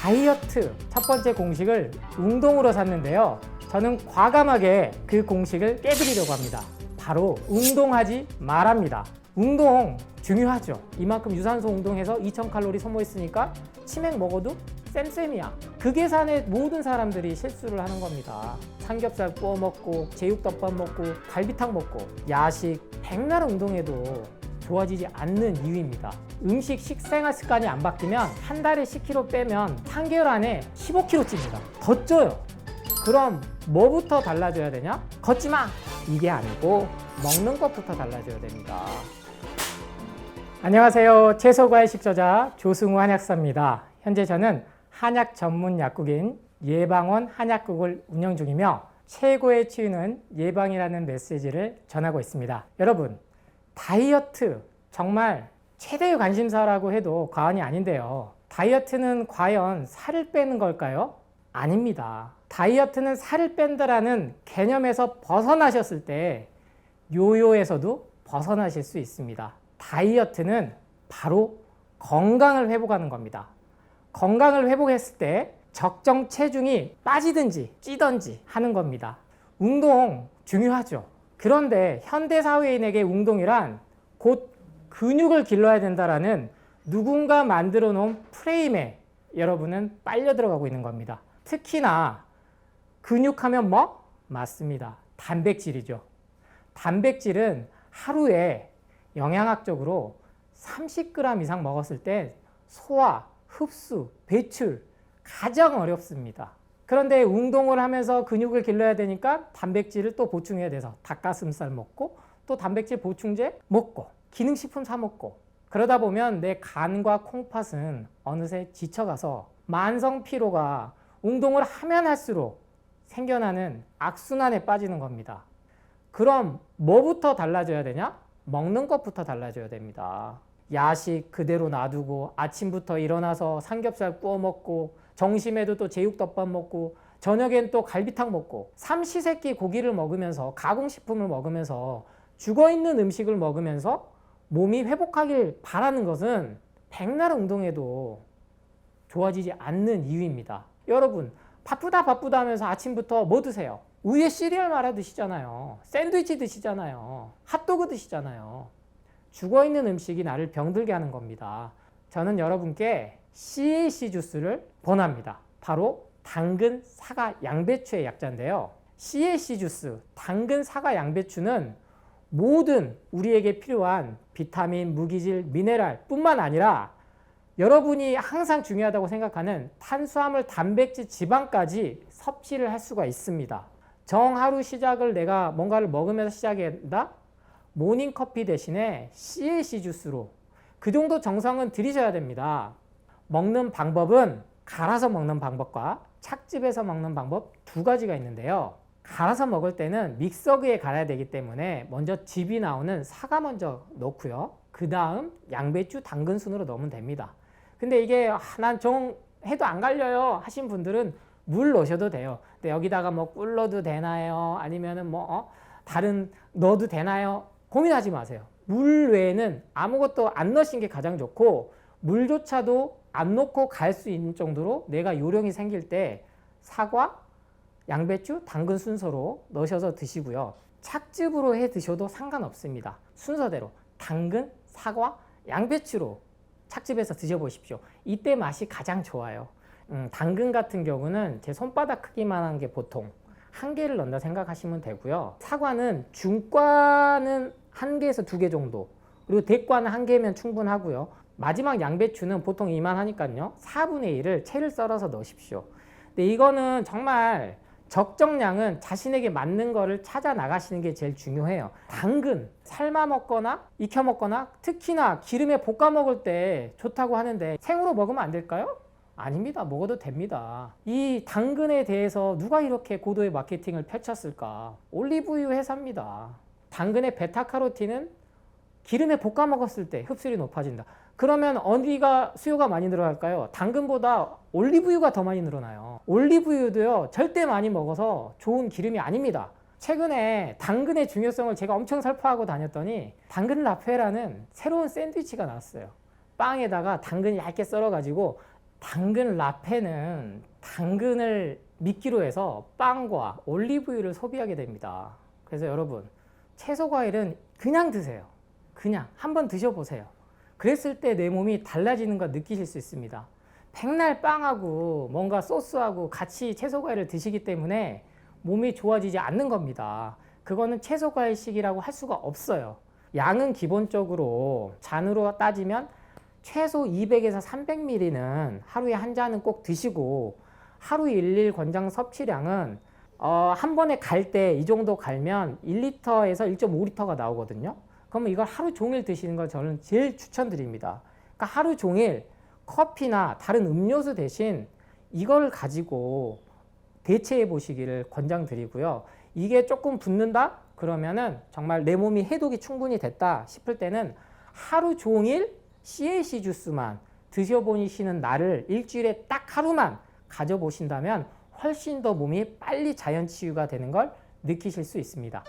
다이어트 첫 번째 공식을 운동으로 샀는데요. 저는 과감하게 그 공식을 깨드리려고 합니다. 바로 운동하지 말합니다. 운동 중요하죠. 이만큼 유산소 운동해서 2000칼로리 소모했으니까 치맥 먹어도 쌤쌤이야. 그 계산에 모든 사람들이 실수를 하는 겁니다. 삼겹살 구워 먹고 제육덮밥 먹고 갈비탕 먹고 야식 백날 운동해도 좋아지지 않는 이유입니다. 음식 식생활 습관이 안 바뀌면 한 달에 10kg 빼면 3개월 안에 15kg 찝니다. 더 쪄요. 그럼 뭐부터 달라져야 되냐? 걷지 마! 이게 아니고 먹는 것부터 달라져야 됩니다. 안녕하세요. 채소과외식 저자 조승우 한약사입니다. 현재 저는 한약 전문 약국인 예방원 한약국을 운영 중이며 최고의 치유는 예방이라는 메시지를 전하고 있습니다. 여러분, 다이어트 정말 최대의 관심사라고 해도 과언이 아닌데요. 다이어트는 과연 살을 빼는 걸까요? 아닙니다. 다이어트는 살을 뺀다라는 개념에서 벗어나셨을 때 요요에서도 벗어나실 수 있습니다. 다이어트는 바로 건강을 회복하는 겁니다. 건강을 회복했을 때 적정 체중이 빠지든지 찌든지 하는 겁니다. 운동 중요하죠. 그런데 현대사회인에게 운동이란 곧 근육을 길러야 된다라는 누군가 만들어 놓은 프레임에 여러분은 빨려 들어가고 있는 겁니다. 특히나 근육하면 뭐? 맞습니다. 단백질이죠. 단백질은 하루에 영양학적으로 30g 이상 먹었을 때 소화, 흡수, 배출 가장 어렵습니다. 그런데 운동을 하면서 근육을 길러야 되니까 단백질을 또 보충해야 돼서 닭가슴살 먹고 또 단백질 보충제 먹고 기능식품 사 먹고 그러다 보면 내 간과 콩팥은 어느새 지쳐가서 만성 피로가 운동을 하면 할수록 생겨나는 악순환에 빠지는 겁니다. 그럼 뭐부터 달라져야 되냐? 먹는 것부터 달라져야 됩니다. 야식 그대로 놔두고 아침부터 일어나서 삼겹살 구워 먹고 점심에도 또 제육덮밥 먹고 저녁엔 또 갈비탕 먹고 삼시세끼 고기를 먹으면서 가공식품을 먹으면서 죽어있는 음식을 먹으면서 몸이 회복하길 바라는 것은 백날 운동해도 좋아지지 않는 이유입니다. 여러분 바쁘다 하면서 아침부터 뭐 드세요? 우유에 시리얼 말아 드시잖아요. 샌드위치 드시잖아요. 핫도그 드시잖아요. 죽어있는 음식이 나를 병들게 하는 겁니다. 저는 여러분께 CAC 주스를 권합니다. 바로 당근, 사과, 양배추의 약자인데요. CAC 주스, 당근, 사과, 양배추는 모든 우리에게 필요한 비타민, 무기질, 미네랄 뿐만 아니라 여러분이 항상 중요하다고 생각하는 탄수화물, 단백질, 지방까지 섭취를 할 수가 있습니다. 정하루 시작을 내가 뭔가를 먹으면서 시작한다? 모닝커피 대신에 CAC 주스로 그 정도 정성은 들이셔야 됩니다. 먹는 방법은 갈아서 먹는 방법과 착즙해서 먹는 방법 두 가지가 있는데요. 갈아서 먹을 때는 믹서기에 갈아야 되기 때문에 먼저 즙이 나오는 사과 먼저 넣고요. 그 다음 양배추, 당근 순으로 넣으면 됩니다. 근데 이게 난 정 해도 안 갈려요 하신 분들은 물 넣으셔도 돼요. 근데 여기다가 뭐 꿀 넣어도 되나요? 아니면은 뭐 다른 넣어도 되나요? 고민하지 마세요. 물 외에는 아무것도 안 넣으신 게 가장 좋고 물조차도 안 넣고 갈 수 있는 정도로 내가 요령이 생길 때 사과, 양배추, 당근 순서로 넣으셔서 드시고요. 착즙으로 해 드셔도 상관없습니다. 순서대로 당근, 사과, 양배추로 착즙해서 드셔보십시오. 이때 맛이 가장 좋아요. 당근 같은 경우는 제 손바닥 크기만한 게 보통 한 개를 넣는다 생각하시면 되고요. 사과는 중과는 1개에서 2개 정도, 그리고 대과는 1개면 충분하고요. 마지막 양배추는 보통 이만하니까요. 4분의 1을 채를 썰어서 넣으십시오. 근데 이거는 정말 적정량은 자신에게 맞는 거를 찾아 나가시는 게 제일 중요해요. 당근 삶아 먹거나 익혀 먹거나 특히나 기름에 볶아 먹을 때 좋다고 하는데 생으로 먹으면 안 될까요? 아닙니다. 먹어도 됩니다. 이 당근에 대해서 누가 이렇게 고도의 마케팅을 펼쳤을까? 올리브유 회사입니다. 당근의 베타카로틴은 기름에 볶아 먹었을 때 흡수율이 높아진다. 그러면 어디가 수요가 많이 늘어날까요? 당근보다 올리브유가 더 많이 늘어나요. 올리브유도요, 절대 많이 먹어서 좋은 기름이 아닙니다. 최근에 당근의 중요성을 제가 엄청 설파하고 다녔더니 당근 라페라는 새로운 샌드위치가 나왔어요. 빵에다가 당근 얇게 썰어가지고 당근 라페는 당근을 미끼로 해서 빵과 올리브유를 소비하게 됩니다. 그래서 여러분, 채소 과일은 그냥 드세요. 그냥 한번 드셔보세요. 그랬을 때 내 몸이 달라지는 거 느끼실 수 있습니다. 백날 빵하고 뭔가 소스하고 같이 채소 과일을 드시기 때문에 몸이 좋아지지 않는 겁니다. 그거는 채소 과일식이라고 할 수가 없어요. 양은 기본적으로 잔으로 따지면 최소 200에서 300ml는 하루에 한 잔은 꼭 드시고, 하루 일일 권장 섭취량은 한 번에 갈 때 이 정도 갈면 1리터에서 1.5리터가 나오거든요. 그러면 이걸 하루 종일 드시는 걸 저는 제일 추천드립니다. 그러니까 하루 종일 커피나 다른 음료수 대신 이걸 가지고 대체해 보시기를 권장드리고요. 이게 조금 붓는다? 그러면은 정말 내 몸이 해독이 충분히 됐다 싶을 때는 하루 종일 CLC 주스만 드셔보시는 날을 일주일에 딱 하루만 가져보신다면 훨씬 더 몸이 빨리 자연 치유가 되는 걸 느끼실 수 있습니다.